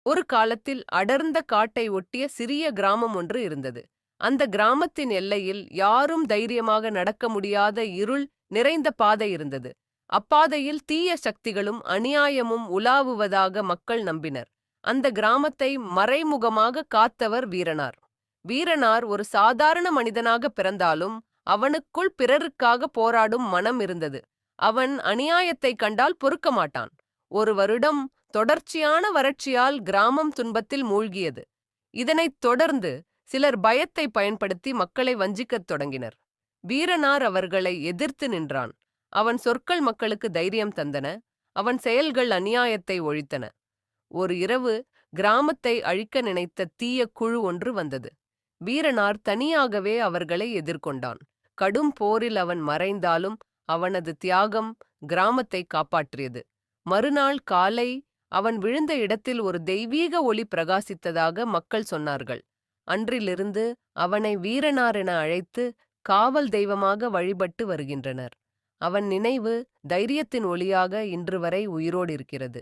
ஒரு காலத்தில் அடர்ந்த காட்டை ஒட்டிய சிறிய கிராமம் ஒன்று இருந்தது. அந்த கிராமத்தின் எல்லையில் யாரும் தைரியமாக நடக்க முடியாத இருள் நிறைந்த பாதை இருந்தது. அப்பாதையில் தீய சக்திகளும் அநியாயமும் உலாவுவதாக மக்கள் நம்பினர். அந்த கிராமத்தை மறைமுகமாக காத்தவர் வீரனார். வீரனார் ஒரு சாதாரண மனிதனாக பிறந்தாலும் அவனுக்குள் பிறருக்காக போராடும் மனம் இருந்தது. அவன் அநியாயத்தை கண்டால் பொறுக்க மாட்டான். ஒரு வருடம் தொடர்ச்சியான வறட்சியால் கிராமம் துன்பத்தில் மூழ்கியது. இதனைத் தொடர்ந்து சிலர் பயத்தை பயன்படுத்தி மக்களை வஞ்சிக்கத் தொடங்கினர். வீரனார் அவர்களை எதிர்த்து நின்றான். அவன் சொற்கள் மக்களுக்கு தைரியம் தந்தன. அவன் செயல்கள் அநியாயத்தை ஒழித்தன. ஒரு இரவு கிராமத்தை அழிக்க நினைத்த தீய குழு ஒன்று வந்தது. வீரனார் தனியாகவே அவர்களை எதிர்கொண்டான். கடும் போரில் அவன் மறைந்தாலும் அவனது தியாகம் கிராமத்தை காப்பாற்றியது. மறுநாள் காலை அவன் விழுந்த இடத்தில் ஒரு தெய்வீக ஒளி பிரகாசித்ததாக மக்கள் சொன்னார்கள். அன்றிலிருந்து அவனை வீரனார் என அழைத்து காவல் தெய்வமாக வழிபட்டு வருகின்றனர். அவன் நினைவு தைரியத்தின் ஒளியாக இன்று வரை உயிரோடு இருக்கிறது.